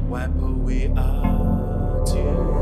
Wipe away our tears.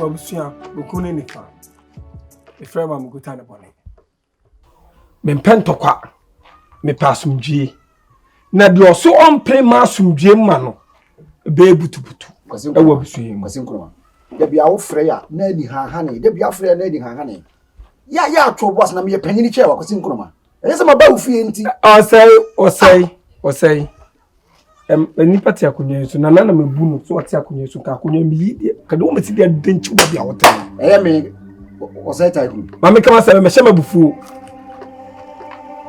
abusua okunu ni fa efre ma muguta ne bone me mpentokwa me pasumdwie na de oso ompre ma asumdwie ma no be butubutu ewa abusua mu kwasinkroma da bia wo frɛ ya na ni hahane da bia frɛ na ni hahane ya atwo boss na me panyini kye wa kwasinkroma ɛyɛ sɛ ma ba wo fie nti osei nipa ti akonye so na mebu no so ɔte akonye so ka akonye mi yi ka de wo meti de denchi wo bia wote ɛyɛ me osei title ma me kama sɛ me hyɛ mabufu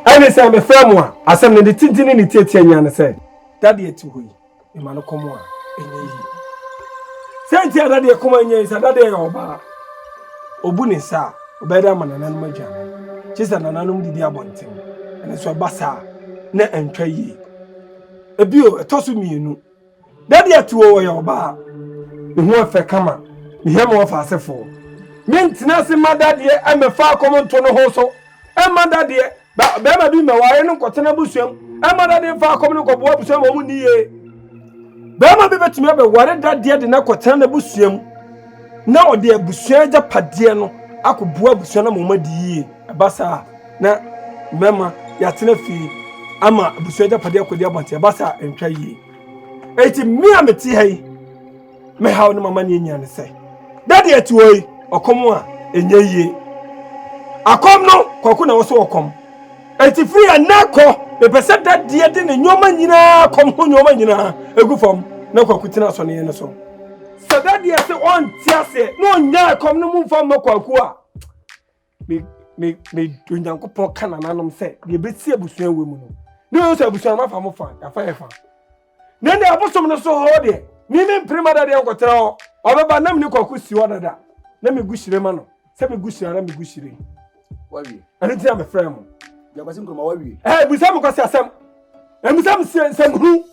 ɛne sɛ me frɛ mo a asɛm ne de tintini ne tietia nya ne sɛ dade ati hɔ yi e ma no komo a enye yi sɛ ntia dade komo enye yi sɛ dade yɛ oba obu ne sa obɛda ma nananom agya kyesa nananom didi abɔnten ɛne so basa na entwa yi ebio etoso mienu dade atuo yɛ oba ne ho afa kama ne hia ma wafa asefo mentina se madade amefa akomonto no ho so emadade ba ma bi me ware no kotena busuam emadade fa akom no kobo busuam mo niye ba ma bi betumi be ware dade de na kotena na busuam na ode abusua ja pade no akobo abusua na mo madiye basa na mema ya tena fi ama abusua ja pade akodi abonte basa entwa yi eti mi ameti hai me hawo no mama ne nya ne sai dade atuoi okom a enye yi akom no kwaku na wo so okom eti free anako be pese dade de ne nyoma nyina kom ho nyoma nyina egufom na kwaku tina so ne so so dade ase on tiase no nya kom no mumfa makwaku a me dunyankopon kana nanom se de beti abusua we mu no no so abusua ma fa mo fa ya fa ne ne abosom no so ho de ni me prima dade enkotra ho obeba nam ni kwaku si odada na me gushire ma no se me gushire na me gushire wawie ani tia me frɛ mo ya kwasi nkroma wawie busa mo kwasi asɛm busa mo sɛm hu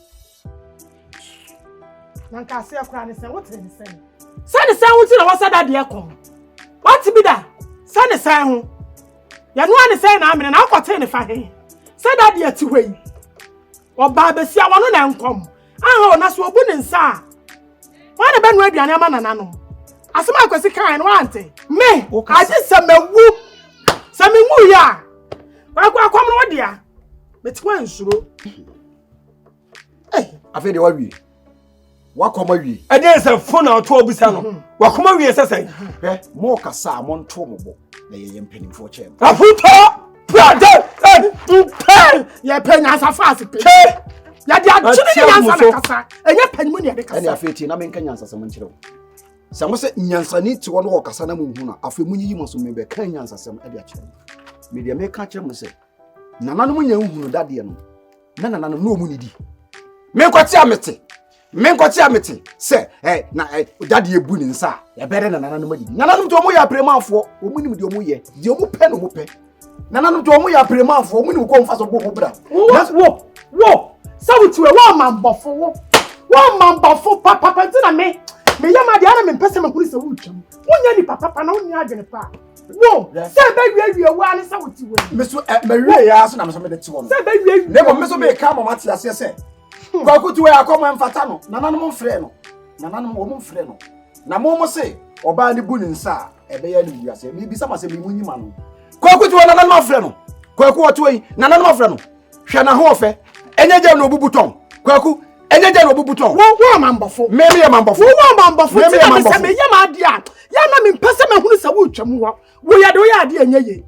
nan ka se akura ne sɛ wotre ne sɛ sɛ ne sɛ wuti na wasa dade ekɔ wati bi da sɛ ne sɛ hu ya no ane sɛ na amene na akɔte ne fa he sɛ dade ati hɔ yi oba besia wono na enkom aha ona so obu ne nsa wane benu aduane ama nananom asema akwasi kan no ante me aje sɛ mawu sɛ me nwu ya akwam no dia metikwa nsuro afi de wawie wakoma wie ade sɛ fona oto obusa no wakoma wie sɛ sɛ mo kasa mo nto mo bo na ye mpanimfo kyɛ afuto prade ya penya safase pe ya dia chiri nyansa na kasa enye panimu ne de kasa ene afeti na menka nyansa sɛm nkyerɛ wo sɛ mo sɛ nyansa ni ti wo no kasa na mo hu na afi mu nyi mo so me be kan nyansa sɛm ade akyerɛ me de me ka kyerɛ mo sɛ nananom nya hu no dade no na nananom no mu ni di me kwati amete sɛ na dade ebu ni nsa ya bere na nananom adi nananom to mo ya premafo omu nim de omu ye de omu pɛ no mo pɛ nananom to omu ya premafo omu nim ko mfa so bo bra wo sawutiwe wo mambafo papa ntina me yama de ana me pese me kuri se wutwam wonya ni papa na wonya adwene pa wo se ba wie wo ani sawutiwe me so ma wie ya so na me so me de ti wo no se ba wie ne bo me so me ka mama ti ase se kwa kutu ya akoma mfata no nananom mfrɛ no nananom wo mfrɛ no na mo se oba ni bu ni nsa ebe ya ni wiase me bi sama se me munyi ma no kwa kutu nananom mfrɛ no kwa ku oto yi nananom mfrɛ no hwɛ na ho ofe enye gya no obubuton kwaku enye gya no obubuton wo mambafo me ye mambafo wo mambafo ti na me se me ye ma dia ya na me pese me hunu se wutwam ho wo ya de wo ya de enye ye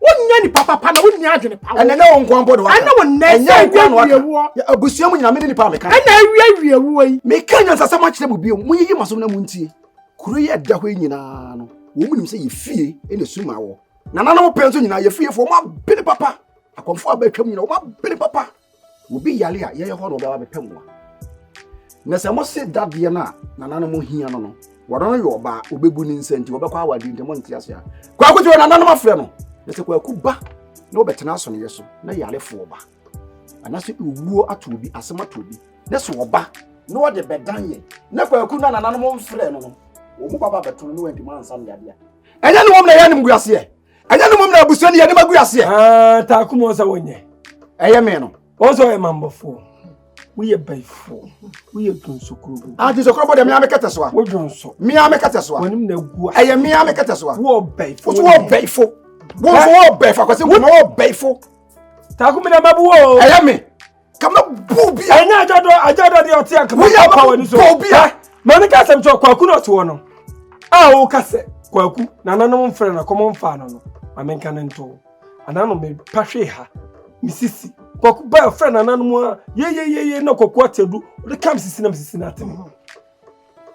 wonya ni papa na wonya adwene pa ene na won kwan bodo wa ene won na enye wo abusua mu nyina me ni pa me kan ene wo yi me kan nyansa sama kyerɛ mu bio mu yiyi masom na mu ntie kuro ye da hɔ nyina no wo mu nim sɛ ye fie ene suma wo na nananom pɛnso nyina ye fie fo ma bene papa akomfo abetwam nyina wo ma bene papa obi yale a ye hɔ no ba bepam wa na sɛ mo se dade na nananom hia no no wɔdɔno yɛ ɔba obebu ni nsɛnti wɔbɛkɔ awadi ntɛmɔ ntiase a kwa akuti wɔ nananom afrɛ no na sɛ kwa akuba na wɔbɛtena aso ne yɛ so na yalefo ɔba anase owuo ato obi asɛm ato obi na sɛ ɔba na wɔde bɛdan yɛ na kwa aku na nananom mfrɛ no no ɔmo baba bɛto no wɔnti ma ansam yade a ɛnyɛ no wɔm na yɛ nim guaseɛ ɛnyɛ no wɔm na abusua ne yɛ nim aguaseɛ ta akumo sɛ wonye ɛyɛ me no also a mambofo We are by four. We are doing so good. Ah, this is a crop of me. I'm a cataswa. We don't so. Me, I'm a cataswa. When him the go. I am me. I'm a cataswa. War by four. What's war bay for? What's war bay for? Because we know bay for. Takumi na babu. I am me. Come on, booby. I know the hotel. Come We are power ni so. booby. Manika sem cho kwaku no to no. Ah o kase kwaku na nanom mfre na common fa no. Amenka ne nto. Anano me pahwe ha. Misisi. Kwaku ba friend nanom a ye na kwaku atedu. The kam sisi na misisi na atene.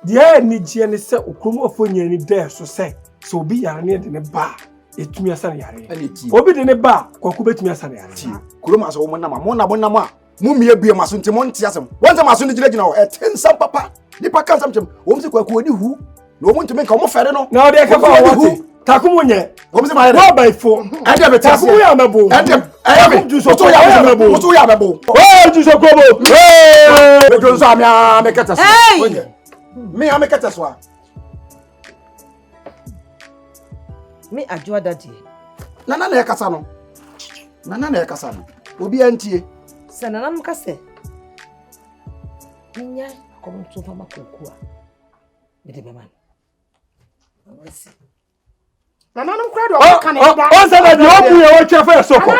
Dia ni je ne se okromo afonye ni there so say so obi yare ne de ne ba etumi asane yare. Obi de ne ba kwaku betumi asane yare. Kuroma so mo na ma. Mu mie bie maso nti mo ntia asem. Wonte maso ni gina o etinsam papa. Nipa kan sam chem. Wo mse kwaku oni hu. Na wo ntumi ka mo fere no. Na o de ka fa what? Takumunye. Wo mse ma yere. Wo by four. Ende be tase. Takumu ya mebo. Ende ayame. Oto ya mebo. Oto ya mebo. Oh, juso kobo. Hey! Me jonso amia me kata so. Me am kata so. Me adwo daddy. Nana na yakasa no. Nana na yakasa no. Obi antie. Sanana mkase. Nya komuntu fama kokua. Bede be man. Wasi. Nananum kra do ka na ida. O se da di obu ye wo chefe soko. O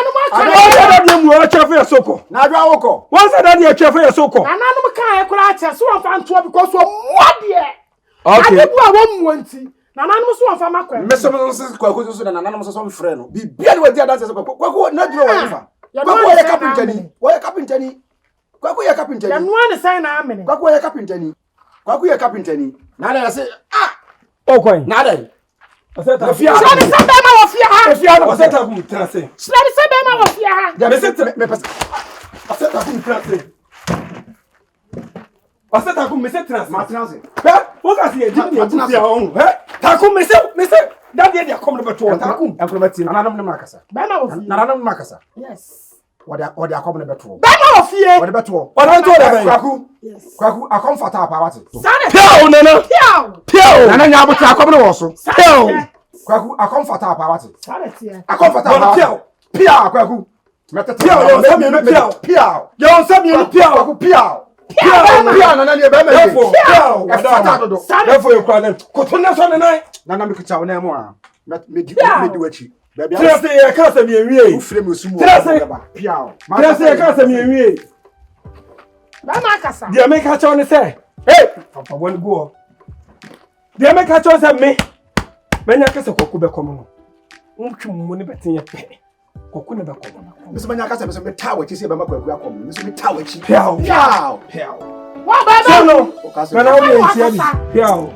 se da di mu wo chefe soko. Na adwa woko. O se da di chefe soko. Nananum ka e kra ache so won fa nto because wo muade. Okay. Ade bu a wo muanti. Nananum so won fa makwa. Me so kwaku so na nana so me frɛ no. Bi bia ne wadi adanse so kwaku na duro wa nifa. Kwaku ye kapintani. Wo ye kapintani. Kwaku ye kapintani. Ya noa ne sai na amene. Kwaku ye kapintani. Kwaku ye kapintani. Na na say O kwan. na dai. Aseta Fia. So ne se be ma wo fia ha. Fia na Aseta kum trase. So ne se be ma wo fia ha. Ya me pesa. Aseta kum trase. Aseta kum me se trase. Matranse. O ka se ye di ni fia on. Takum me se that dey come no beto. Takum. Enkromati na nanam ne makasa. Be ma wo fia. Na nanam makasa. Yes. Wode akom ne beto. Be ma wo fia. Wode beto. O na to da Kwaku. Yes. Kwaku akomfata apa wate. Sane. Piao nana. Piao. Nana nya abuta akom ne wo so. Piao. Kwaku akomfata apa wate. Sane tie. Akomfata apa. Piao. Piao kwaku. Metete. Piao yo se me piao. Piao. Yo se me piao. Kwaku piao. Piao nana ne be me. Therefore, piao. Fata dodo. Therefore you cry them. Kotonya so ne nai. Nana me kucha wona mu a. Me di wachi. Baby. Trase ye ka se me ewie. Ufre me sumu. Piao. Trase ye ka se me ewie. Be ma kasa. Dia me ka cho ne se. Hey, papa won go. Dia me ka cho se me. Menya ka se koku be komo no. Untwe mu ne beten ye pe. Koku ne be komo no. Me so manya kasa me so me tawo chi se be makwaku akom. Me so me tawo chi. Piao. Piao. Piao. Wa ba So ba. no. Okase. Mana o me ntia bi. Piao.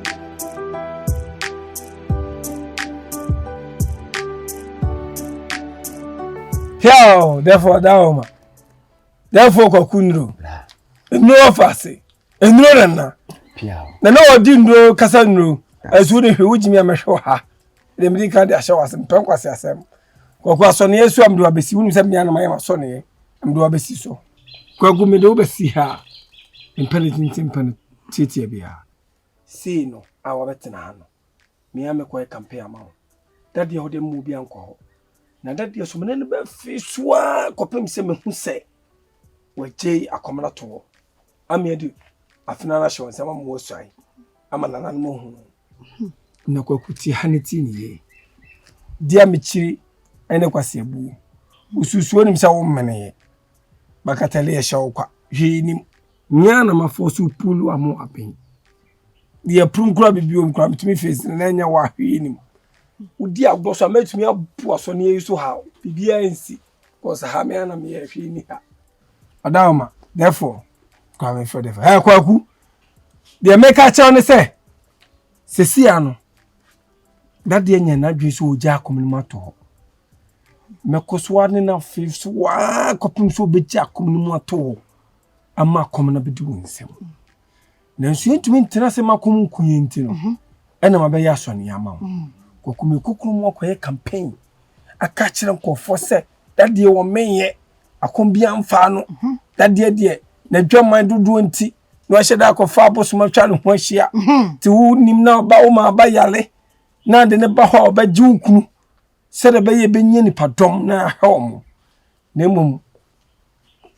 Piao, therefore that woman. Therefore koku ndro. Ndro fase. Ndro na. Piao. Na odi ndro kasa ndro. Azu ne hwe wujimi amehwe ha. Dem di kan de ahye wasem penkwase asem. Koku asone yesu amdo abesi wunu se mia na mayema asone amdo abesi so. Koku me de obesi ha. Impenitent titia bia. See no, awa betina ha no. Me ame ko e campaign ama ho. Daddy ho de mu bia nko ho. Na daddy so me ne be fi soa kopem se me hu se. Waje akomna to. Ame adi afina na hye wonse ma mo swai. Ama nana no mo hu. Na kwakuti haneti ni ye. Dia mechiri ene kwase abu. Ususuo nim se wo mene ye. Bakatale ye hye kwa. Hwe nim. Nya na mafosu pulu amu apen. Dia prunkura bibio mkura mitumi face na nya wa hwe nim. Udi agboso ametumi abu aso ne yeso ha. Bibia ensi. Cause ha me ana me hwe ni ha. Adama, therefore, kwa me for therefore. Hey kwaku. Dia make a chaw ne se. Sesi ano. That day nya na dwe so oja akomni to. Mekoso ne na face wa kopim so beji akomni to. Ama akomna bedi wonsem. Na nsu entumi ntena se makom kunyenti no. Ena mabe ya so ne ama. Kokume kokuru mu akoye campaign. Aka kire nkofo se that day wo menye akombia mfa no. That day na dwaman dodo nti no hye da akofa abosoma twa no ho ahia. Ti wo nim na ba wo ma ba yale. Na de ne ba ho obaji ukunu. Se de be ye benye ni padom na hom. Na mum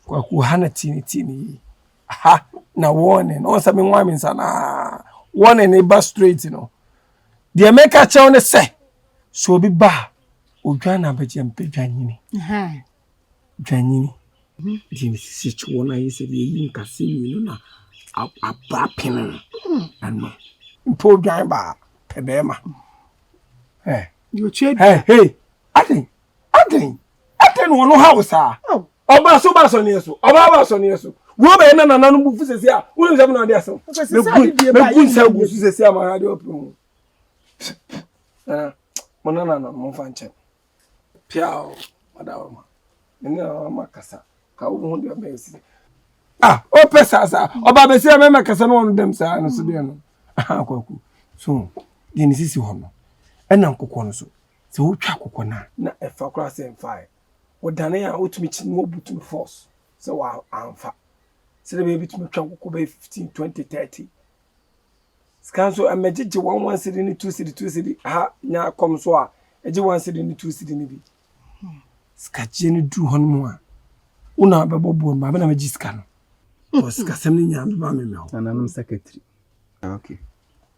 kwaku hana tini ha na warning on say me wan me sana warning e ba straight no de make a chow ne say so bi ba odwan na ba je mpe dwanyini dwanyini de si chwo na yese de yi nkase ni no na aba pin no mpo dwan ba pebema You cheat. hey aden wono hausa oba so ni so oba so ni so wo be na nana no bufu sesi a wo nsem na de aso me gun sa gu sesi a ma ha de opun mo na mo fa nche piao madawama ni na ma kasa ka wo hu de me sisi o pesa sa oba be se me kasa no on dem sa no so de no akwaku so de ni sisi ho no ena nkokọ no so se wo twa kokọ na efa kra se mfa wodane ya otumi chi no butu force se wa anfa se de be tumi twa kokọ be 15 20 30 scanso amagege 1 cedi ni 2 cedi 2 cedi ha nya kom so a eje 1 cedi ni 2 cedi ni bi skaje ni du hon mu a una be bobo ma be na magi ska no o ska sem ni nya ba me ho Nananum secretary. Okay.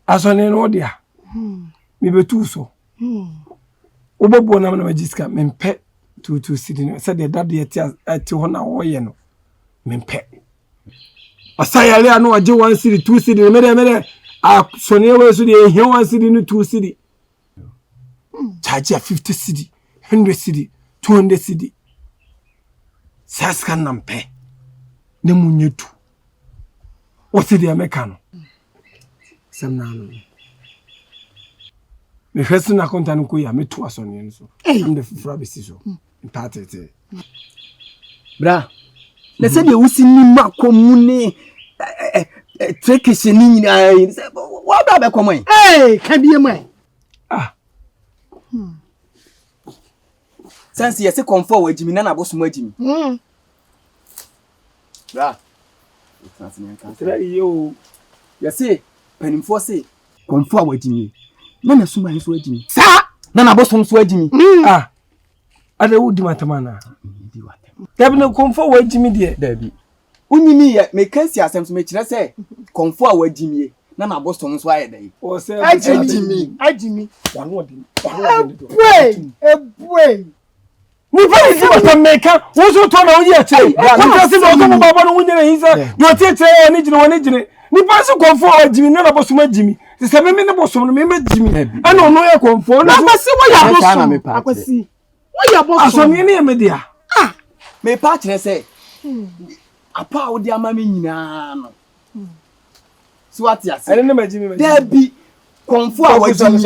asone no dia mi betu so obobo na magi ska mempe 2 cedi no se de dade eti ho na wo ye no mempe asayale anu aje 1 cedi 2 cedi me Sonny was the here 1 cedi ni 2 cedi. Charge 50 cedi, 100 cedi, 200 cedi. Saska nampe. Ne munyetu. What's the American? Some now. The first na konta no ya me to asoni so. I'm the frabisi so. Imparted. Bra. Na se de wusi ni makomune trekese ni nyina wa bra be komon Ka bie man. sense yesi comfort wajimi na bosom wajimi bra Tira yo yesi panimfo se comfort wajimi na suma nso wajimi sa na bosom so wajimi ada wudi matamana dabi na komfo wajimi de dabi unyimi ye me kansi asem so me kire se comfort wajimi na bosom so ayedai o se Ajimi. wanu odi Ebwe. ni pa isi wata meka wo so to na wo ye che ni pa si no ko baba no wunyere hisa do tietie oni gine ni pa si komfo wajimi na bosom ajimi se me ne bosom no me majimi ana ono ye komfo na Akwasi wo ya bosom. Akwasi. Wo ya bosom. asoni ne ye media me pa kire se apa wo di ama me nyina no so ati ase ene ne majimi dabi konfu a wajimi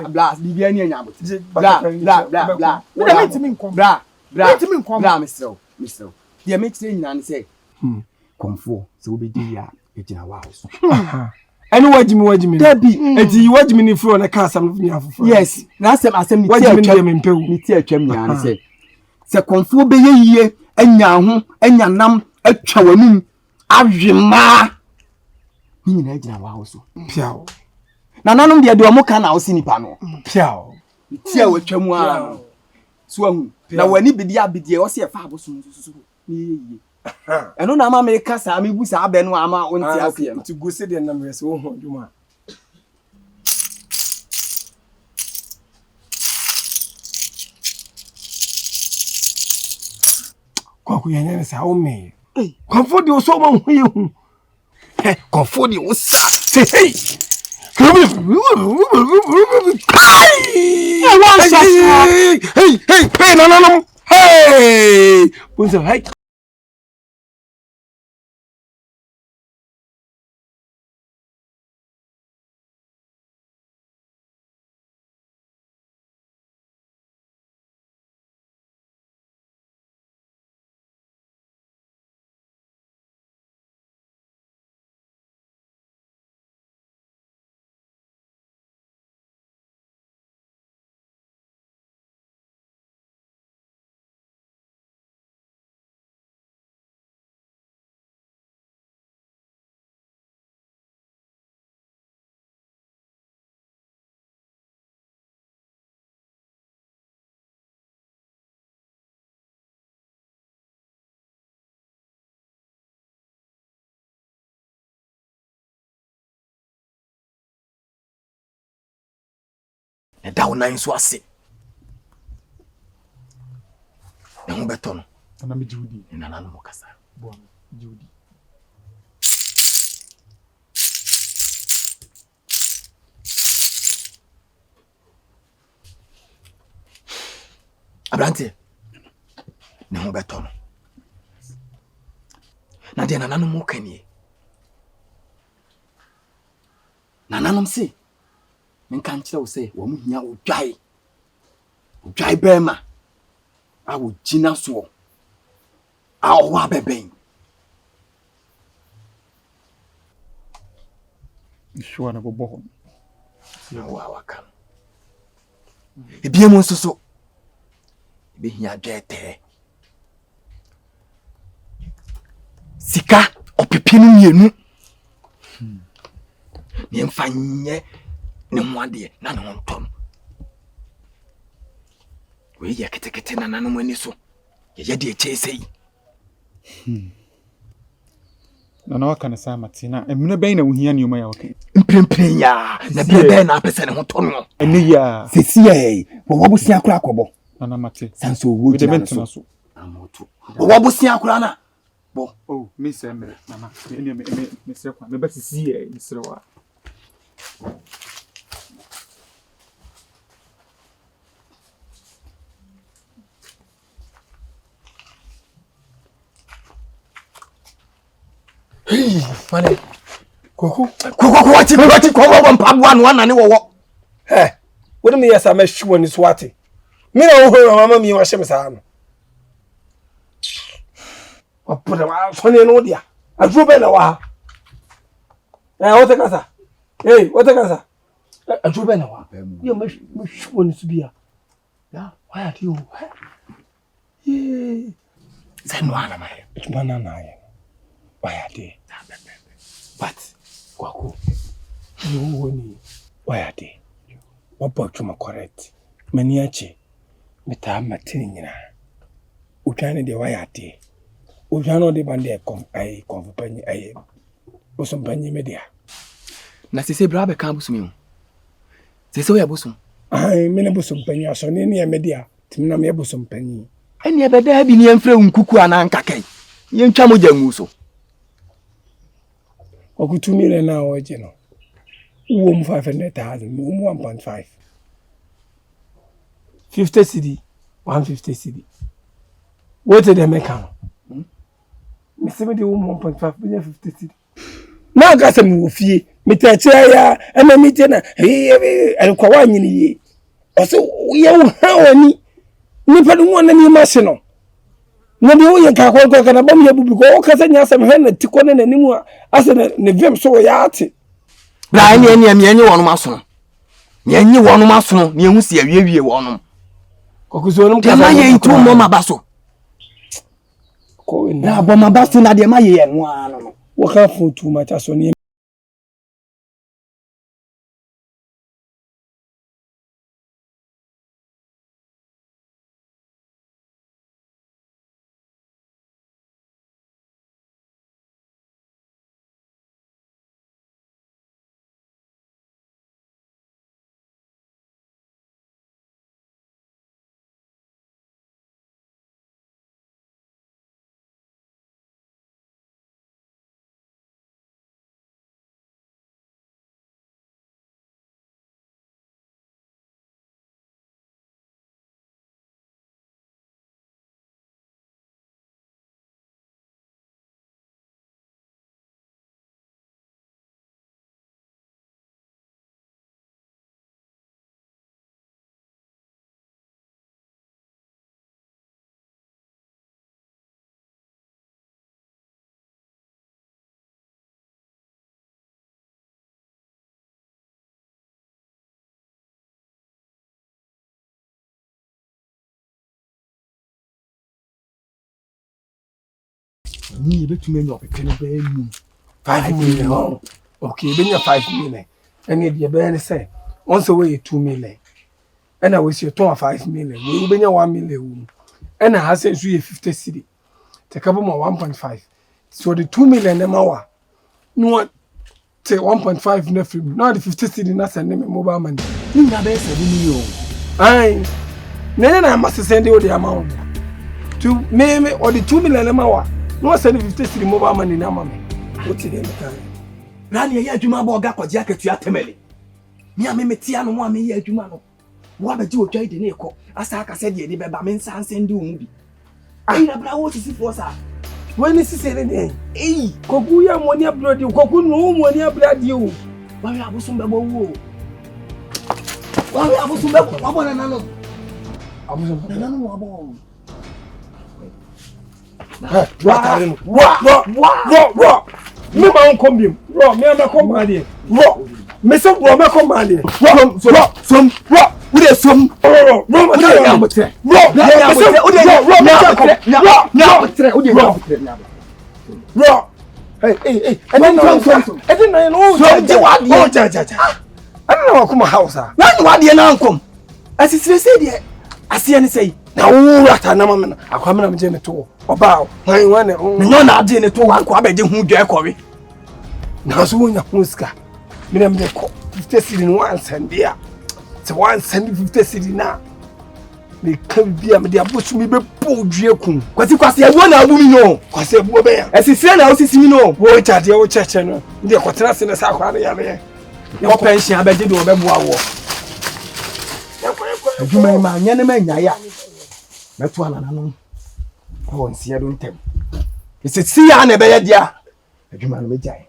bla bibia ni anya abot bla Me dey meet me nkom. bla Mr. Dia make say nyina ne say konfu se wo bedi ya ejina wa so ene wajimi dabi enti wajimi ni fro na ka asam ni afofo yes na asem ni wajimi ni me mpewu ni ti atwam nyina ne say se konfu be yiye anya ho anya nam atwa wanum awema ni nyina ejina wa so piao na nanom de omo ka na wo sinipa no piao ti a watwam a so ahu na wani bidi abidi o se e fa abosom so ni yiye eno na ama America sa me bu sa abe no ama wonti ase no to go see the number so ho djuma kwa kuyanya sa o me comfort you so man hu ye hu comfort you sa hey hey no hey bunso hey na da wo nan so ase na ho beto no na me Judy na nanu mo kasa bo Judy Abrante na ho beto no na de nanu mo kanie nananom se menka nkyerɛ wo sɛ wo mu hia odwae bɛma a wo gina so a ɔwɔ abɛbɛn sure na go bo na wo awaka ebie mu nso so ebe hia dwetɛ sika ɔpepi no mienu ne mfa nyɛ ne ho ade na ne ho ntɔ no we yɛ ketekete na nanom ani so yɛ de ɛkyɛ sɛ yi na waka ne sa mate na emene bɛn na wo hia ne oma ya waka mprempren ya na bɛn na apɛsɛ ne ho tɔ no ene ya sesiɛ wo bosia kora akɔbɔ na mate sanso wo gyina so so amoto wo bosia kora na bo oh me se mere mama me se kwa me ba sisi e me se wa Mane. Koko wati ko wo mpaboa no anane wo What me yes I me sure ni swati. Me na wo mama mi wa hye sa no. Opo ma so ne no dia. Aduro be na wa. What kasa? Hey, what kasa? Aduro be na wa. Yo me sure ni su bia. Ya, why are you? Yeah. Zeno ana ma he. It's banana. Why are they? But Kwaku, you woni. Why are they? What you correct? Maniachi, Meta Martin nyina. Utane de why are they? Utano de bande company I was some penny media. Na se bra be kan busumi. Se we abusum. I mean busum penny so near media. Timna me busum penny. Ene be da bi ne mfra nkuku ana nkakai. Ye ntwa mo jangu so. Oku 2 million na oje no. Wo 500,000, wo 1.5. 50 cedi, 150 cedi. What did they make am? Me say me dey 1.5 billion 50 cedi. Na ga say me wo fie, me ta kire ya, e na me te na, kwa wa nyini ye. O so ye wo ha oni. Ni pa do na ni ma se no. Na de wo ye ka kwa na bam ye bubi ko o ka say nya sam he na ti ko na nimu a ase ne vim so ya ate. Bra ene me enye wonu maso. Me enye wonu maso, ne ehu si awie wonu. Kokuzo no ka ye itu mo mabaso. Ko na bo mabaso na de ma ye no ano no. Wo ka fo too much aso ni Ni betumi enyo pepene ba enu 5 million. Okay, benya 5 million. Ene de be ne say, once we 2 million. Ena we see 5 million. We benya 1 million. Ena ha say so ye 50 cedi. Take up more 1.5. So the 2 million na wa. No take 1.5 na film. Now the 50 cedi na send me mobile money. Ninja be se bi yo. Ai. Nene na ma send you the amount. To me or the 2 million amawa. No send 50 cedi mobile money na mama. What dey me kan? Na ne ye adwuma ba oga kwaje akatua temele. Me a me metia no mo a me ye adwuma no. Wo abeji otwa ide ne ekọ. Asa aka se de beba me nsa nsende wo mu bi. Ai na bra wo sisi fo sa. When is this anything? Hey, Koku ya money abroad, Koku no money abroad you. Why abusum bebo wo? Why abusum bebo? Wabona nano. Abusum nano wabo. Raw. Me ma on come him. Raw, me am come man here. Raw. Me so raw me come man here. Raw. We dey some raw. Raw. Hey. I didn't know. So je wa dey. Oh, ja. I don't know come house ah. Na wa dey na ankom. Asisire say dey. Ase ne say. Na wo rata na mama na. Akwa me na me je ne to. Oba, wan ne. Me no na ade ne to wan ko abeje hu dwa ekowe. Na so wonya huska. Me na me ko 50 cedi no wan send dia. Se wan send 50 cedi na. Me kan bia me dia bosu mi be podue kun. Kwasi abu na abu mi no. Kwasi abu be ya. Asisire na osisi mi no. Wo chade wo cheche no. Ndi kwatena se ne sa kwa na ya me. Wo pension abeje do be boa wo. Adwuma ma anya ne ma nya ya. Meto ana no. Ko nsia do ntem. Esisi ya na be ya dia. Adwuma no megyae.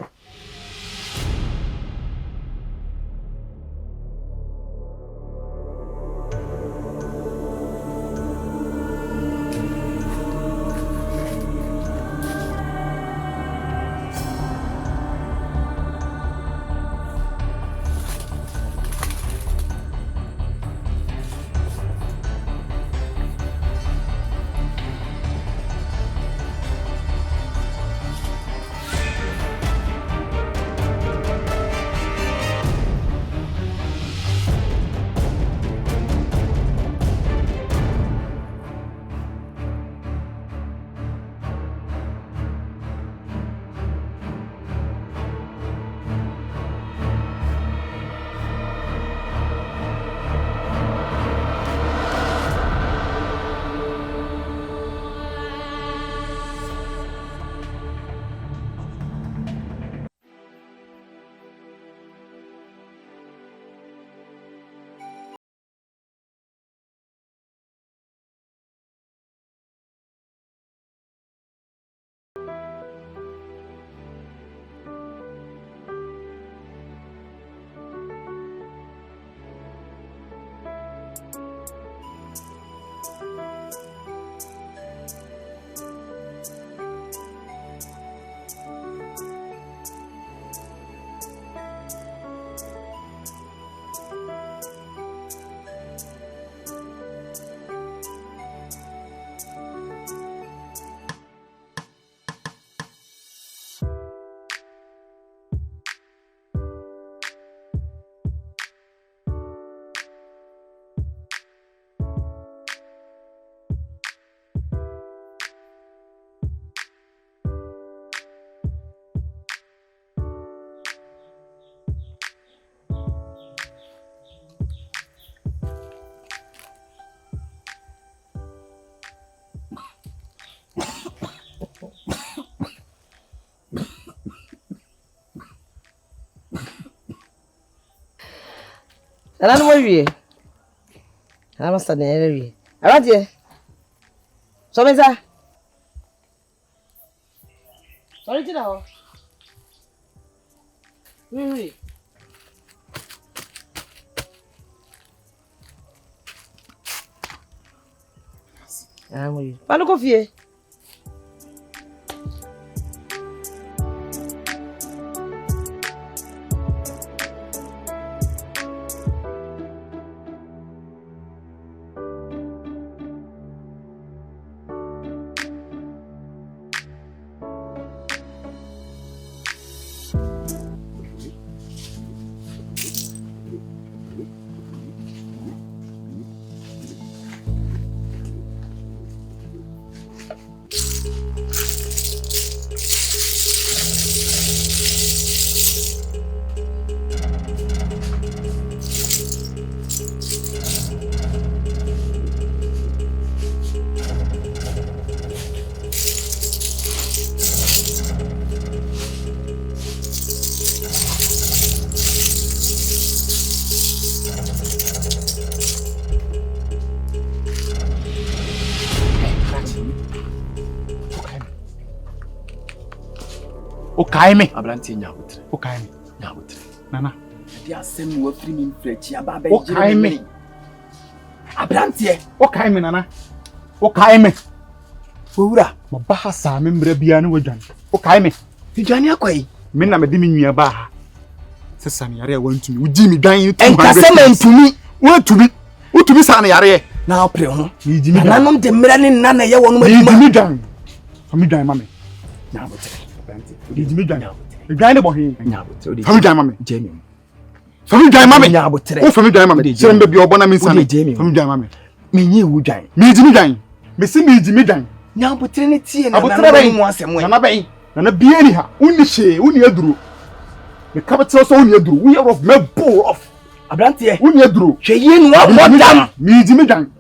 Ana no wie. Ana sta ne wie. Arade. So meza. Sorry ti na ho. Oui. Ah oui. Pas le confier. Okay me. Abranti nyabotre. Okay me. Nyabotre. Nana. Dia sem wo firi mi mfrechi aba ba Okay me. Abranti. Okay me nana. Okay me. Owura. Mo ba ha sa me mbra bia ne wadwan. Okay me. Idwane akwai. Me na me de me nua ba ha. Sesa ne yare wantumi. Udi mi dan 200. Enkase mantumi. Wantumi. Utumi sa ne yare. Na opre ho. Ni jimi dan. Nanom de mra ne nana ye wonu ma. Ni jimi dan. Fami dan mame. Nyabotre. Abranti. Ni jimi dan. Dan ne bo he. Nyabotre. Fami dan mame. Jemi. Fami dan mame. Nyabotre. O fami dan mame. Serembe bi obona mi sane. Fami dan mame. Menyi wu dwan. Mi jimi dan. Me si mi jimi dan. Nyabotre ne tie na Abotre bɛn mu asɛm nana bɛn nana bie ni ha unni hye unni aduro me kabetel so unni aduro we are of me bull of Abranti. unni aduro Hwe yi no abodam. mi di me dan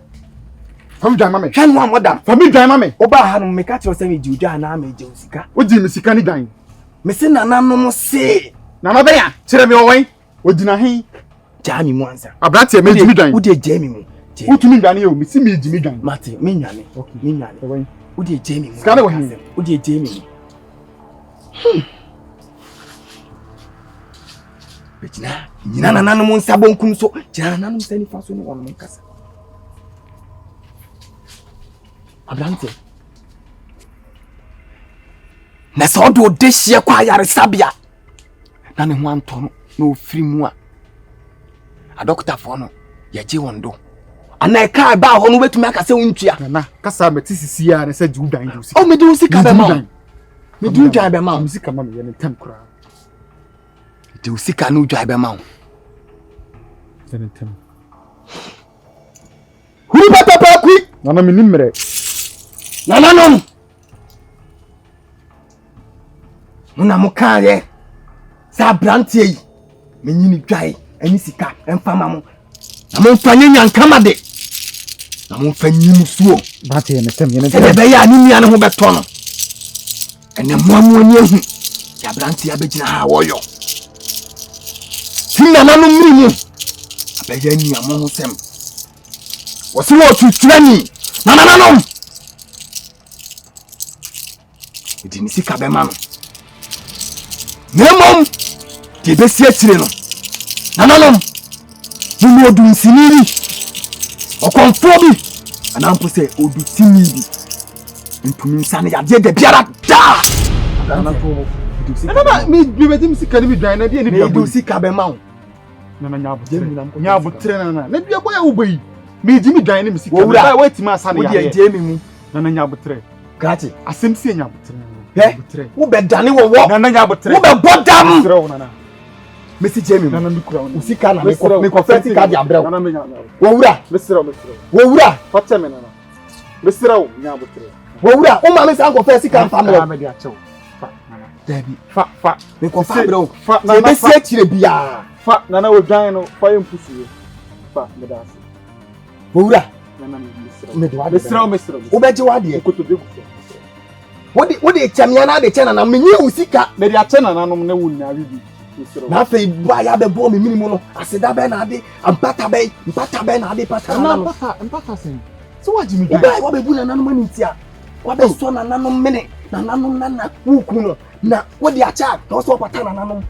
fam dan mame Hwe no amodam. fam dan mame Oba ha no me ka che se me di udwa na me je usika. o di me sika ni dan Me se nananom se nana bɛn a kyerɛ me ɔwɛn o di na he jami mu ansa. abrante me di me dan Udi jami mu. utumi dan ye o me si me di me dan Mate, me nyane. okay Me nyane. ɔwɛn Udi jami mu. Sika na wo hin. Udi jami mu. Bejina, nyina nananom nsa bonkum so. Jina nananom nsa nifa so ne wono nkasa. Abrante. Na so do de hye kwa yare sabia. Na ne ho anto no na ofiri mu a. A doctor fo no ye je wondo. Ana ka ba ho no betumi aka se wontua. nana kasa me ti sisi ya ne sɛ di dan di sika O me do sika be ma. Me do dwan be ma. me sika mame ye ne tem kura De sika no dwan be ma. ye ne tem Huru papa kwi. nana me nimre Nananom. Muna muka ye. Sa brantie yi. Menyini dwan ani sika emfama mo. Na mo mfanye nyankama de. Na mo mfanyi musuo. bate ye ne tem Ebe be ya ni nua ne ho beto no. Ene moamu oni ehu. Ya brantie abegina ha woyo. Tim nananom mmiri mu. Abeya ni amo ho sem. Wose wo tuturani. Nananom. Edi ni sika be ma no. Nemom. Di besi atire no. Nananom. Mu odu nsiniri. Okonfo bi. Anampo se odu timi bi. Ntumi nsane ya de biara da. nana to nana me beti me sika ni bi dan na de ni Me bia do boy sika be ma wo. nana Jemi nam ko nya botre nana na bia boy a wo bayi me di mi dan ni me sika Wowura. ba wati ma asane Wo ya de jemi mu. nana nya botre Grazie. asem si nya botre He? botre Wo be dane wo wo. nana nya botre Wo be bodam. botre wo nana Mesi jemi mu. nana mi kura wo Usika na me ko fa sika di abrɛ wo. nana me nya Wowura. mesira Wowura. fatte me nana mesira wo nya botre Wowura. O ma me san ko fa sika mfa mrɛ. me di achew fa nana Dabi. fa Me ko fa abrɛ wo. fa Je nana be fa si atire bia. fa nana wo dwan no fa yem pusuye fa me da ase Wowura. nana me mesira Me do wa. mesira Wo be je wa de. koto de ku Wo de chamia na de chena na me nyi usika. me di ache nananom na wo na bibi mesira Na fe ba ya be bo me minimu no. Aseda be na ade. Ampata be na ade pata na no. mpaka sen so wa jimi Wo ba wa be bu na nanom ani tia. Wa be so na nanom mene. Na nanom na wuku no. Na wo de acha. Na so pata na nanom.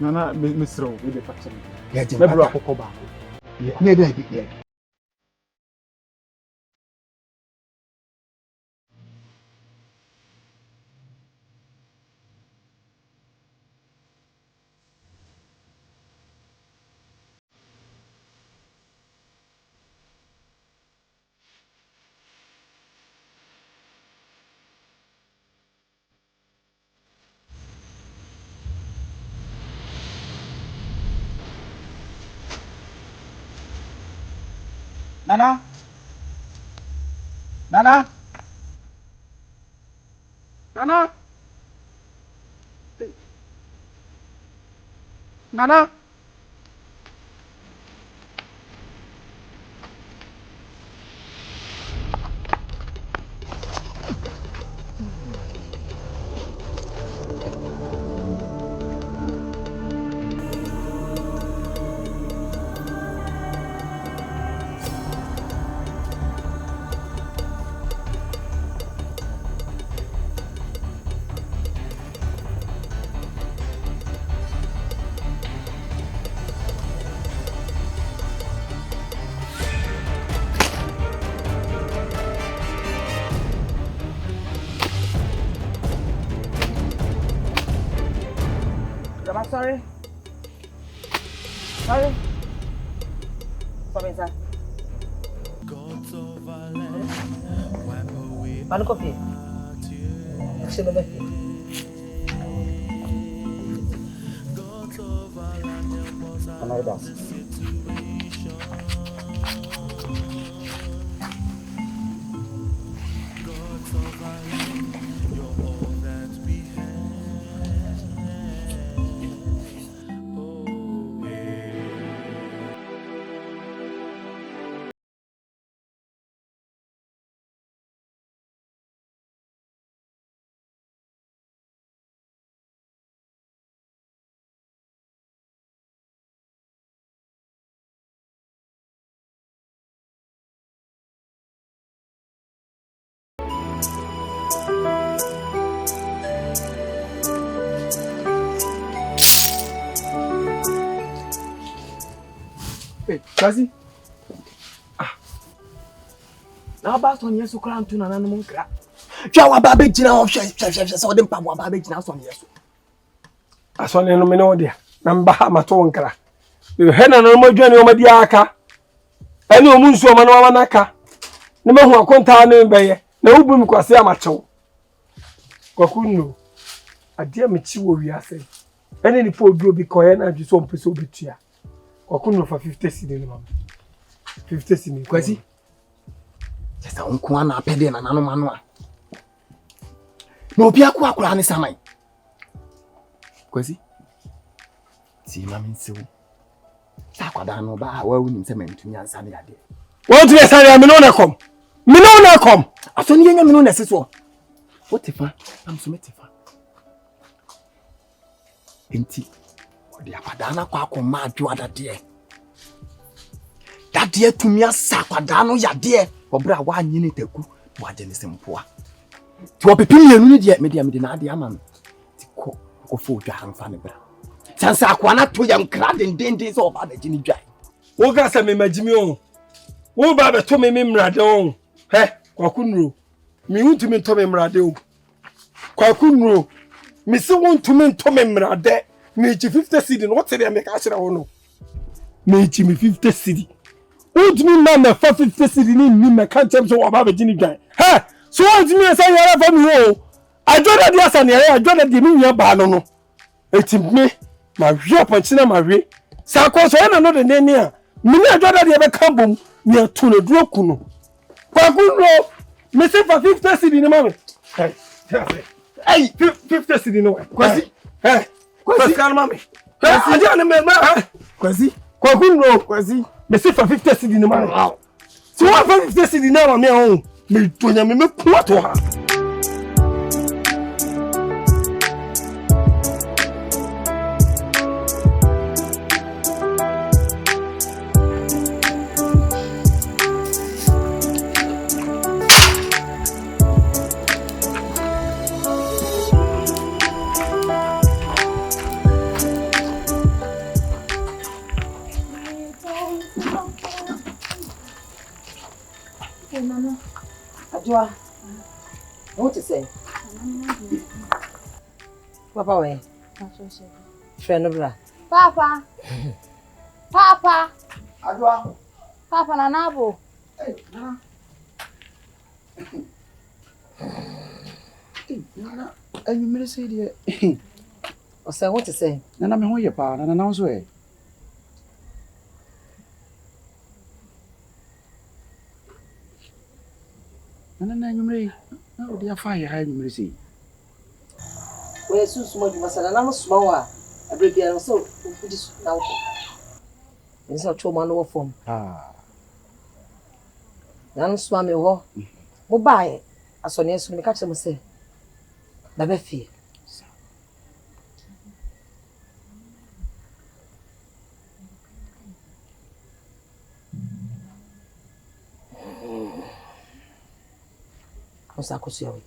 nana mesira wo we de fache Ya je me bro pata. akoko ba Ne da bi. Nana. Nana. Nana. Nana. Sorry. Sorry. Sorry, sir. Mano coffee. Você não vai ver. Amar das. Quase. Na ba so ne so kra ntu na nanom nkra. Twa wa ba begina ho hwe so de mpa wa ba begina so ne so. Asone no me no dia. Na mba ha mato nkra. He na no madwane o madi aka. Ene o mu nsuo ma no wa naka. Ne mahu akonta ne beye. Na ubu mi kwase amachew. Kwakunu. Ade amechi wo wiase. Ene ni po obi koye na adwi so mpese obitua. Kwakunu fa 50 cedi ni mama. 50 cedi Quasi. Sasa unko ana apede na nanom anu a. Na obi akwa ne samai. Quasi. Ti mama nsewu. Sa kwada no ba wa wuni nse mentumi ansa ne ade. Wọ́n ti sáré àmì náà kom. Mi náà kom. Aso ni yenya mi no na seso. What if am so metifa. Enti odi akwada na kwa akoma adwo adade. Dade tumi asa akwada no yade. Obra wa anyine taku wa de ne sempoa. Ti opepim yenu ni de me na ade ama no. Ti ko fo dwa hanfa ne bra. Sansa akwana to yam kra den so oba da gini dwai. Wo ga sa me magimi o. Wo ba be to me mrade o. He, Kwakunu. Mi untumi to me mrade o. Kwakunu. Mi se untumi to me mrade. Mi chi 50 cedi no what dey make ashira wo no. Mi chi mi 50 cedi. Untumi na me 50 cedi ni me kan chem so oba be gini dwai. He, so untumi say yara fa mi o. Ajoda dia sa ne yara ajoda di mi nya ba no no. Etime ma hwe ponchina ma hwe. Sa ko so na no de neni a. Mi na ajoda de be kan bom. Ni atune duro kunu. Kwakunu, me say for 50 cedi ni mama. Hey, 50 cedi no. Kwasi. Hey, kwasi kan mama. Hey, aja na me ma. Quasi. Kwakunu, kwasi. Me say for 50 cedi ni mama. So what for 50 cedi na me on. Me tonya me ku to ha. Ajua. What to say? Papa we. Friend bra. Papa. Papa. Adwa. Papa na nabo. Nana, anyumere say de. O say what to say? Nana me ho ye pa, nana na so e. Nana anyumere. Na odi afa ye ha anyumere say. We susu mo duma sana na no suma wa. Abrebia no so ufudi su na wo. Nsa choma no wo fom. Na no suma me ho. Mo bae asone esu me ka kire mo say. Na be fie. Osa kusiawe.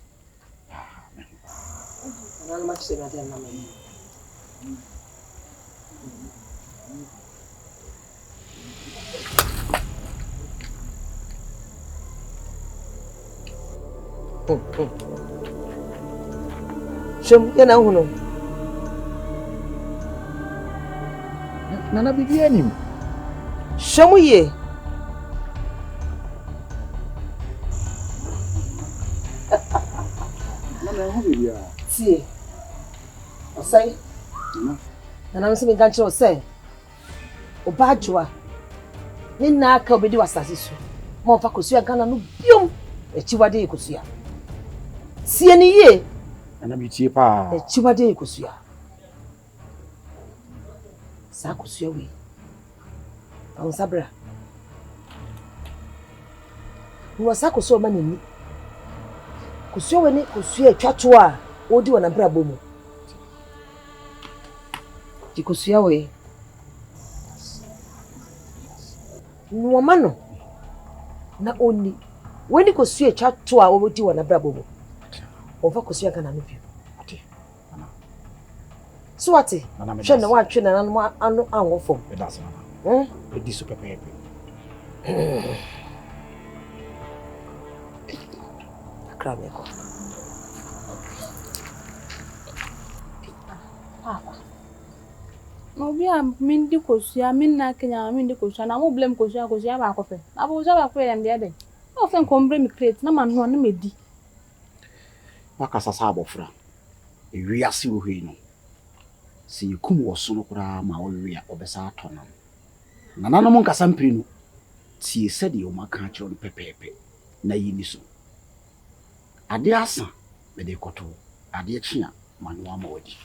Nana ma kise ngade na me. Shem yana huno. Nana bibi anim. Shomu ye. Nana ho bibi a. Tie. Osai. Nana me se me ganche osai. Obadwa. Ni na aka obedi wasase so. Mo fa kosua Ghana no biom. Echiwade ekosua. Sie ni ye. Nana bi tie pa. Echiwade ekosua. Sa kosua we. On sabra. Wo sa kosua ma nani. Kosua we ni kosua etwato a odi wona bra bomu. Ti kosua we. No mano. Na oni. We ni kosua etwato a odi wona bra bomu. Ofa kosua Ghana no bi. So ati. Hwe na wa twe na nanu anu anwo fom. E da so na. Edi so pepe. Akrame ko. Papa. No bi am mindi kosua minna Kenya mindi kosua na mo blame kosua ba ko fe. Na bo kosua ba ko yam de den. O fe nkombre mi crate na ma no na medi. Wakasa sa abofra. Ewiase wo hwe no. Si yikum wo so no kura ma wo wi a obesa atonam. Nana no nkasa mpiri no. Tie sede o maka kire no pepepe. Na yini so. Ade asa me de koto. Ade chia manu ama wadi.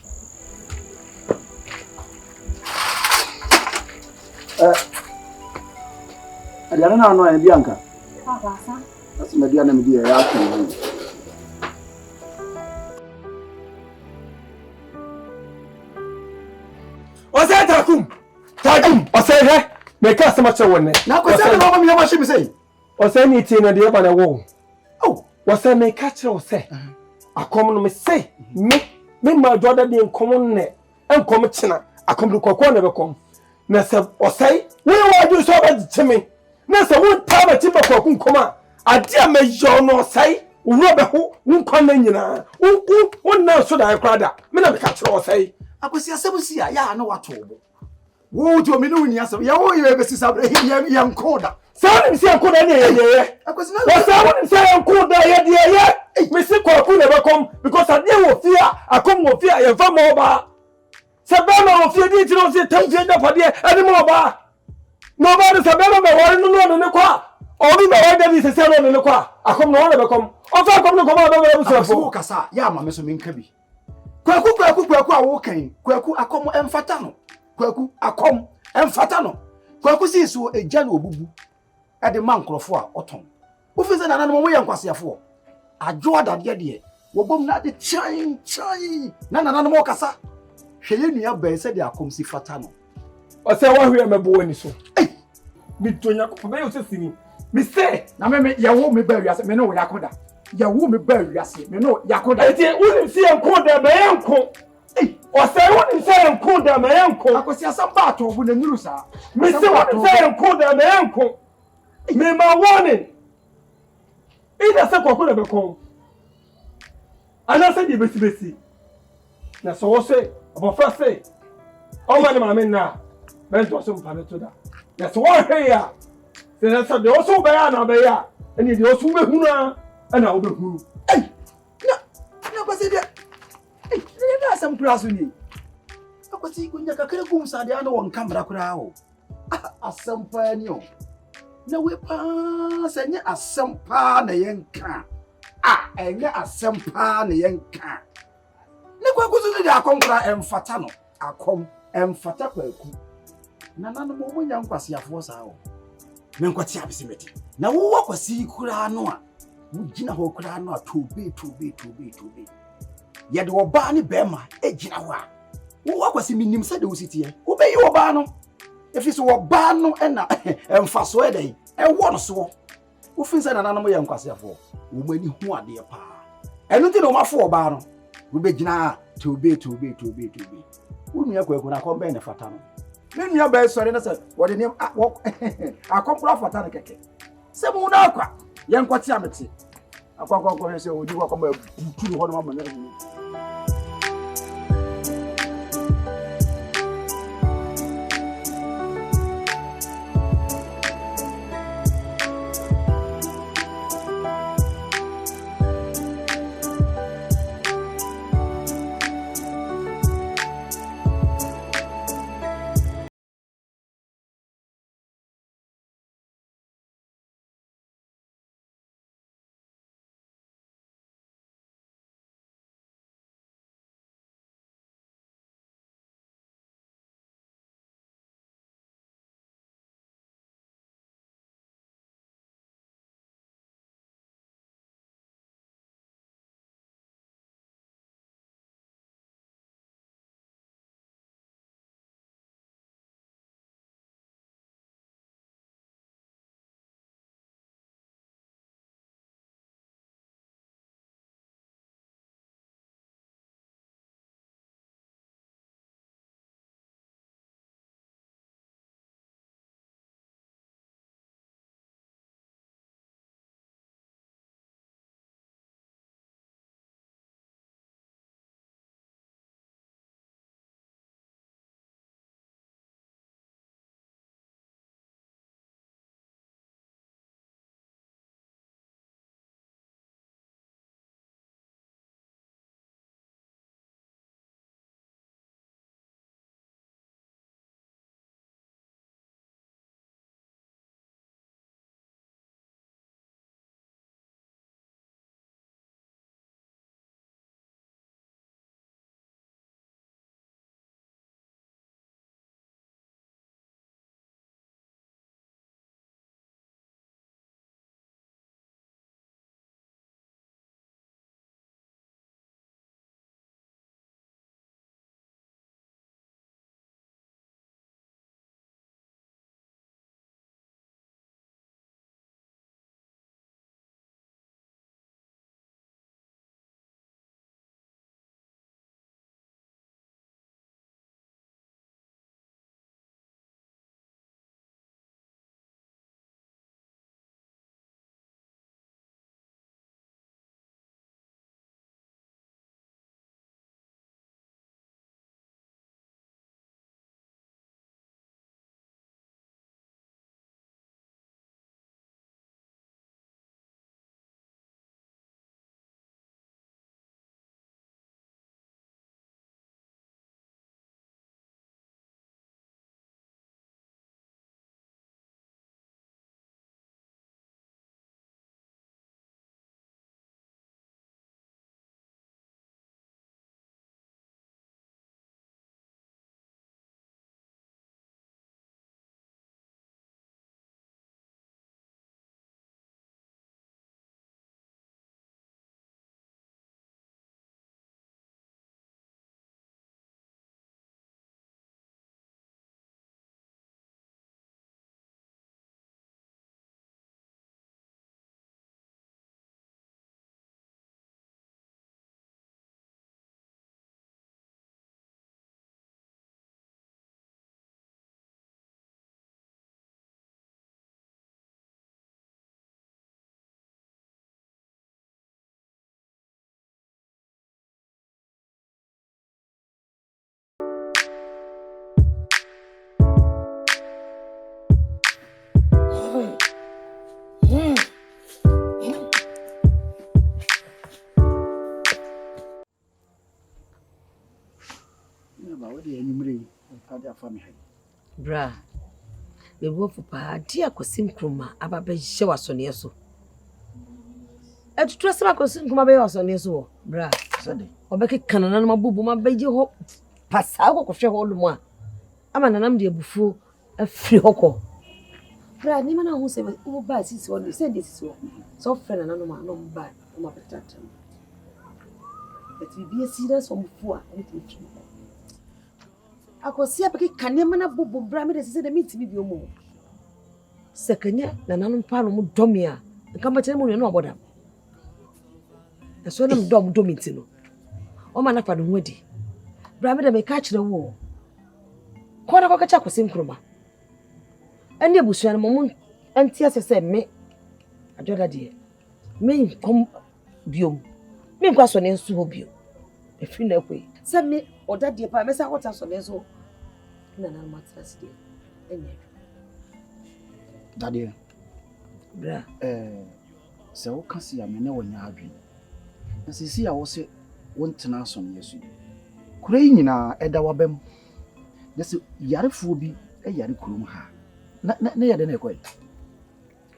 Adiana na no an bianka. Papa sa. That's me dia na me dia ya aton. Ose takum. Ose he. Me ka sama che wonne. Na ko se no me ma shi mi sei. Ose ni tie na de ba na wo. Oh, Ose me ka che ose. Akom no me sei. Me ma joda de nkom ne. Enkom china. Akom du kokko na be kom. Na se ose we wa ju so ba chime. Na se won ta ba chi ba kokko nkom a. Ade a me yo no ose. Wo be ho nkon na nyina. Won na so da krada. Me na me ka che ose. akwesi asebusi a ya na wato obo. Wo to me no ni asem. Ya wo ye be sisabre ya nkoda. Sa ni se nkoda ne ye. Akwesi na Wa sa won se nkoda ye de ye. Me se kokko na be kom because ade wo fia akom wo fia ye fa mo ba. Se be ma wo fia di ti no se tamfie da pade ade mo ba. No ba de se be ma be wori no ne kwa. Obi be wori da di se no ne kwa. Akom no wona be kom. O fa akom no kom ba be bu se wo kasa ya ma me so me nka bi. Kwaku a wo kan. Kwaku akom emfata no. Kwaku akom emfata no. Kwaku si so eja na obubu. E de man krofo a oton. Wo fi se na nanu mo ye nkwaseafo. Adwo adade de. Wo bom na de chan. Na nanu mo kasa. Hweye nua ba se de akom si fata no. O se wa hwe mebo wani so. Mi tonya ko be yo se sini. Mi se Na me ya wo me ba wiase me no wo yakoda. Ya wo me ba wiase me no yakoda. eti unim se enkoda be enko. O se unim se enkoda me enko. Akwesi asamba ato bu na nyuru sa. Mi se unim se enkoda me enko. Me ma warning. Ida se kokko na be kom. Ana se di besi. Na so wo se abofra se. O ma ni ma me na. Ben to so mpa me to da. Na so wo hwe ya. Se na so de o so be ya na be ya. Eni de o so be hunu a. Ana wo be hunu. Na kwesi de. Ne na asam kura so ni. Akwesi kunya kakere kum sa de ana won kamera kura o. Asam pa ni o. Na we pa senya asam pa na yenka. Enye asam pa na yenka. Ne kwa kuzu de akonkura emfata no. Akom emfata kwaku. Na nanu mo munya nkwase afo sa o. Me nkwati abisimeti. Na wo wakwasi kura no a. Mugina ho kura no a tobe. Ye de oba ni bema ejina ho a. Wo wakwasi minim se de wositie. Wo be yi oba no. Efi so oba no na emfaso e dey. E wo no so. Wo fin se na nanu mo ye nkwase afo. Wo mani hu ade pa. Enu ti no mafo oba no. Wo be gina tobe. Wo nua kwaku na kombe ne fata no. Me nua ba sori na se wo de ne akompra fata na keke. Se mu na akwa ye nkwati amete. Akwa se odi kwa kombe butu ho no ma na. ba wode enimre ka dia fa me. Bra. Me wo fu pa dia kwasim kroma aba be hye wasone so. Etutu asema kwasim kroma be wasone so bra. Sade. Obeke kanana na mabubu mabeje ho pasa ko hwe ho lumu a. Ama nanam de bufu afiri hokọ. Bra ni mana hu se wo ba sisi wo se de sisi wo. So friend na no ma no ba o ma betata. But we be serious on bufu a enti. Akosi apeke kanema na bubu bra me de se de meet mi bi omo. Sekanya na nanom pa no mu domi a nka ma tene mu no oboda. Eso na mu dom domi ti no. O ma na fa no hu adi. Bra me de me ka kire wo. Ko na ko ka cha kwasim kroma. Ene busuan mo mu anti asese me ajoda de. Me kom biom. Me nkwa so ne nsu ho bio. Efi na kwe. Se me oda de pa me sa hota so ne so. Na na matras de. Enye. Daddy. Bra. Se wo kan si amene wonya adwen. Na sisi a wo se wontena so ne yesu. Kura yi nyina eda wabam. Na se yarefuo bi yare kurum ha. Na yade na ekoy.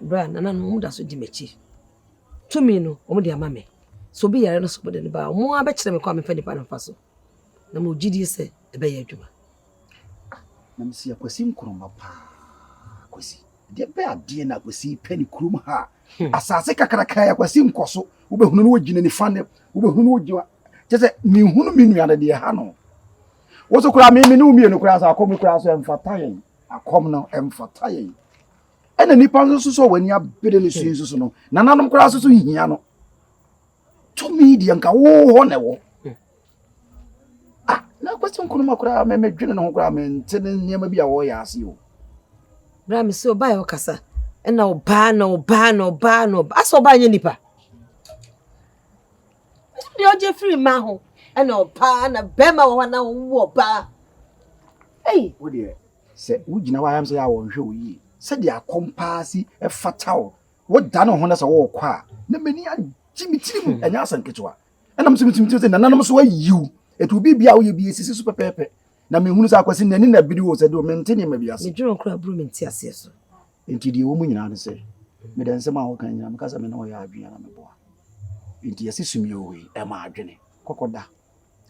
Bra na na mu da so di mechi. Tumi no o de amame. So bi yare no so bode ne ba. Mo abekire me kwa me fa di pa no fa so. Na mo gidi se ebe ye adwuma. Na me si akwasim kurum pa. Akwasi. De be ade na akwasi pani kurum ha. Asase kakraka ya akwasi nkoso. Wo be hunu no wogina ni fane. Wo be hunu no wogiwa. Tese mi hunu mi nuade de ha no. Wo so kura me no mi no kura sa akom kura so emfata yen. Akom no emfata yen. Ena nipa nso so wani abede ne su nso no. Nananom kura so hia no. To me di anka wo ho ne wo. Na question kuno makura me dwene no kura me ntene niam bi a wo ya ase o. Bra me so ba yo kasa. Ena oba no. Aso ba nya nipa. Di oje free ma ho. Ena oba na bema wo na wo oba. Hey, Wo de se wugina wa yam se ya wo hwe wo yi. Se de akompaasi e fatao. Wo da no ho na se wo kwa. Na mani agimitirim enya asanketwa. Ena msimitimi se nananom so ayiu. Etu bibia wo ye bi esisi so pepepe. Na me hunu sa akwasi nani na bidi wo se de o mentene ma biase. me dwon kura bru me nti ase so. Enti de wo mu nyina ne se. Me de nsema ho kan nyina me kasa me na wo ya adwena na me boa. Enti yesi sumi owe e ma adwene. Kokoda.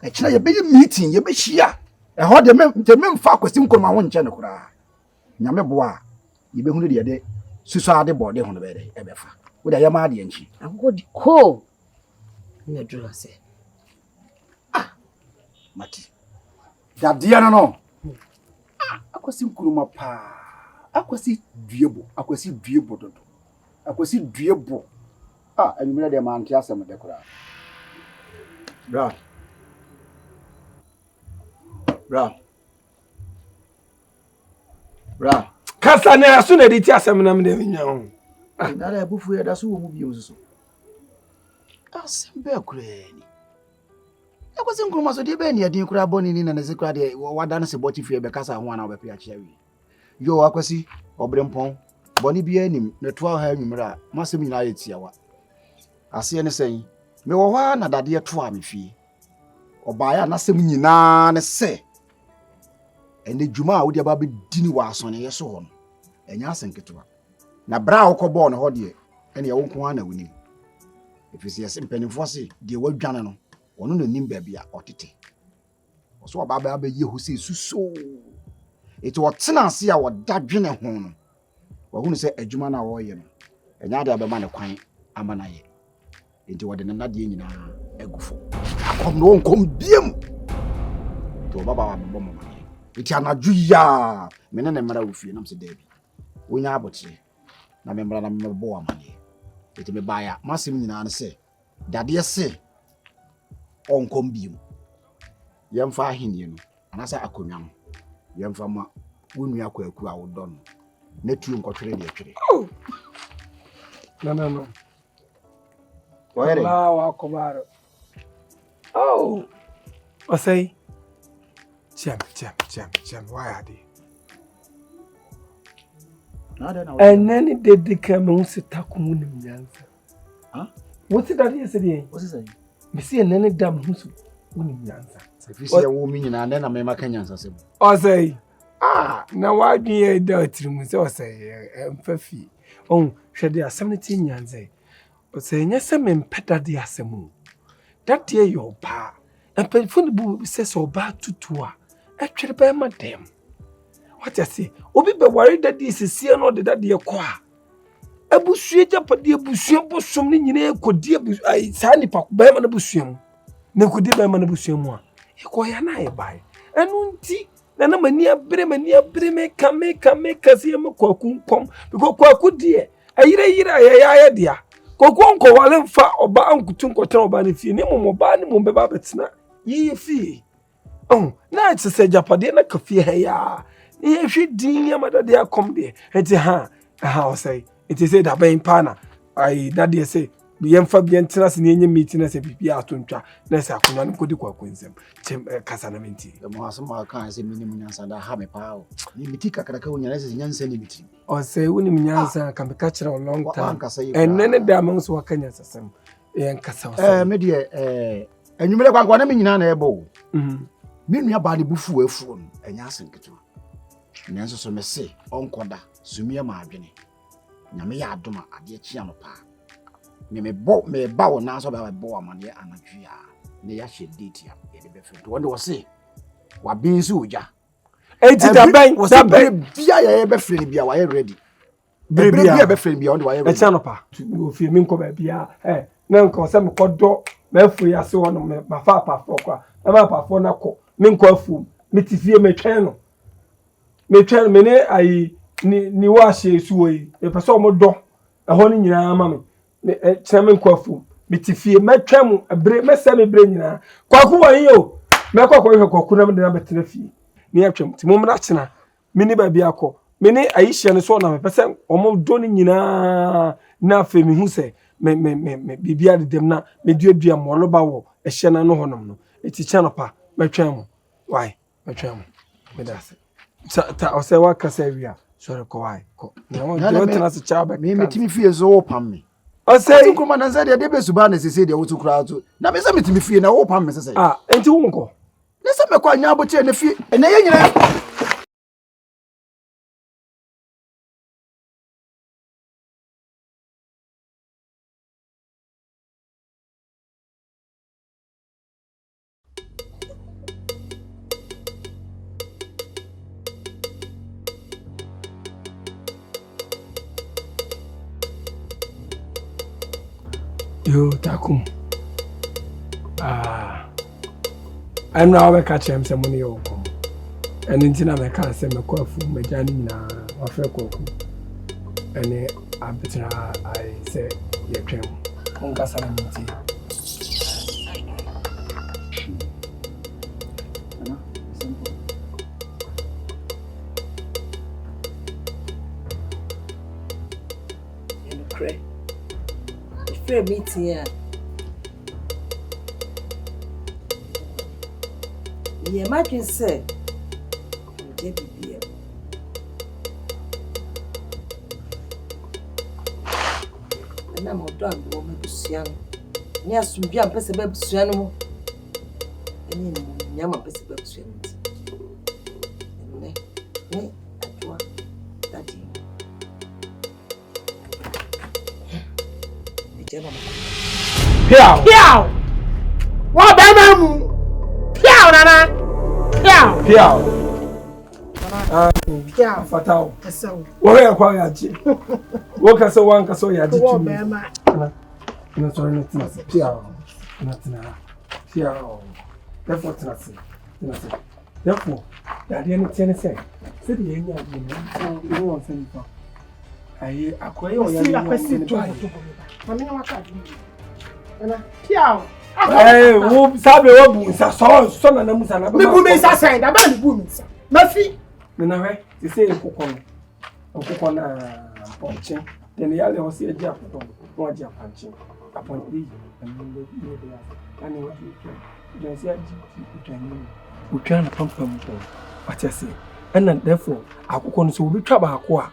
E kira ye be meeting ye be hia. E ho de me mfa akwasi nkoroma ho nche ne kura. Nyame boa. Ye be hunu de de susu ade bode ho ne be de e be fa. Wo de ya ma ade nchi. Akoko di ko. Me dwon ase. Mati. Dadia no. Akwasi nkuruma pa. Akwasi duebo dodo. Akwasi duebo. Enyumire de ma antia asem de kura. Bra. Kasa na aso na di ti asem na me de nya ho. Na da bufu ya da so wo mu bi osuso. Asem be kura ni. Akwasi nkuruma so de be ni adin kura boni ni na ne se kura de wada na se boti fie be kasa ho ana obepe a chiawi. Yo akwasi obrempon boni bi anim na to ha enyumire a masem nyina ye tiawa. Ase ne sen me wo hwa na dade to a me fie. Obaaya na sem nyina ne se ene djuma a wo de ba be dini wa asone ye so ho no. Enya asenketoa. Na bra wo kɔbɔ no ho de ene ye wo nko ana woni. Efisi yesi mpanimfo se de wadwane no ono no nim baabi a otete. Oso oba ba ye ho se suso. Eto otena ase a woda dwene ho no. Wa hunu se adwuma na wo ye no. Enya de abema ne kwan ama na ye. Enti wode ne nade nyina agufo. Akom no nkom biem. To baba wa bebo mama. Eti anaju ya me ne mara wo fie nam se dabi. Wonya abotre na me mara na me bo amane. Eti me baya masem nyina ne se dade se onkom biem. Yemfa ahenie no anasa akonwa no. Yemfa ma wonu akwaku a wodo no. Na tuo nkotwere de atwere. No. Where? Allahu akbar. Oh. Osei. Chem. Why are they? And then it did the camel sit takum in the answer. Huh? What's it that yesterday? What's it saying? Me see an any damn who's uni nyansa Efisi ya wo mi nyina na me maka nyansa sem. Osei na wadwi e da tirimu se osei mfafi hwede asem ne ti nyansa osei nya se me mpeda de asemu that ye your pa empefo ne bu se so ba tutu a etwere ba ma dem what I say obi be worry that this is here no de that de ko a abusue japade abusue bosom ne nyina ekodi ai sa nipa ba ma na busuam ne kodi ba ma na busuam a ekoya na e bai enu nti na mani abre me ka se me kwakunkom because kwaku de ayire ya dia kokonko wale mfa oba ankutu nkotena oba ne fie ne momoba ne mombeba betena ye fie na se japade na kafie ha ya ye hwedin ya madade akom de enti ha o say it is said aben pana ai dade say yemfa bi entena se ne meeting na se bibia atontwa na se akonwa ne kodi kwakunsem kasa na menti Mo asema kan se minimum nyansa da ha me pa o. Ni mitika karaka wo nyana se nyansa ni biti. O say unim nyansa kan be ka kira long time enene da man so wakanya sasem yen kasa o say me de enwumere kwankwa na me nyina na ebo. Me nua ba de bufu afuo no enya asenketo. Nanso so me se onkoda sumia ma adwene. Nyame ya adoma ade chia no pa. Me ba wo na so ba bo amane anadwe a ne ya hye date ya ye de be fe. Wonde wo se wa binsu oja. enti da ben bia ya be free bia wa ye ready. Bia be free bia wonde wa ye ready. e chano pa ofie mi nko ba bia na nko se me kodo ma afu ya se wono me ma fa pa fo kwa ma pa fo na ko me nko afu me tifie me twen no me ne ai ni wa hye suo yi e pese o mo do ho ni nyina ma me cheme nko afu me tifie me twen mu abre me se me bre nyina kwaku wa yi o me kwakwa kwaku na me de na betena fie ni atwem ti mo mra chena me ni ba bia ko me ne ayihye ne so na me pese o mo do ni nyina na fe me hu se me bibia de dem na me duadua mo lo ba wo ehye na no honom no eti chano pa me twen mu why me twen mu me da se ta o se wa kasa wia sorry ko why ko na won do tena se cha ba me metimi fie so wo pam me o se kuma na se de be suba na se de wo tu kura to na me se metimi fie na wo pam me se enti wo nko ne se me kwa nya aboche na fie na ye nyina yo takum I'm now a catch him some money yo and in tina me can say me kwafu me jani na wafe kwaku and I better I say ye twem onka sana mti meeting here. Yeah, my can say, JBBM. And I'm a dog, woman, Busian. Near some young person, Busiano. And then, Yama Busian. Piao! What baby? Piao, Nana! Piao! Piao! Fatal. So, what are you quiet? What can so one can so ya did to me? No, sorry, not Piao. Nothing. Piao. Therefore, nothing. Therefore, that the only say, said the young man, you won't send it. I acquire Piao! Wo sabe wo bu sa so na na musa na Me bu me sa sai da ba me bu me sa. Na fi. Me na we ti say kokko na ponche. Den ya le o se eji apoto. Won aji apanche. Aponche and me dey. Ani wo ti. Den se aji utani. Utwa na pampam to. What I say. And therefore akokko no so obi twa ba ako a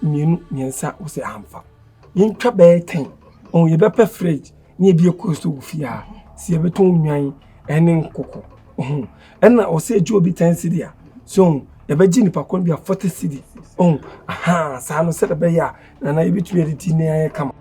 mienu miensa wo se amfa. Yin twa be 10. On ye be fridge. Ni bi ekosto ufia si ebeton nwan ɛne nkoko ɛna ɔsɛ adwo obi 10 cedi a so yɛbɛgye nipa kon bi a 40 cedi aha saa no sɛ de bɛyɛ a na yɛbɛtumi adidi ne ayɛ kama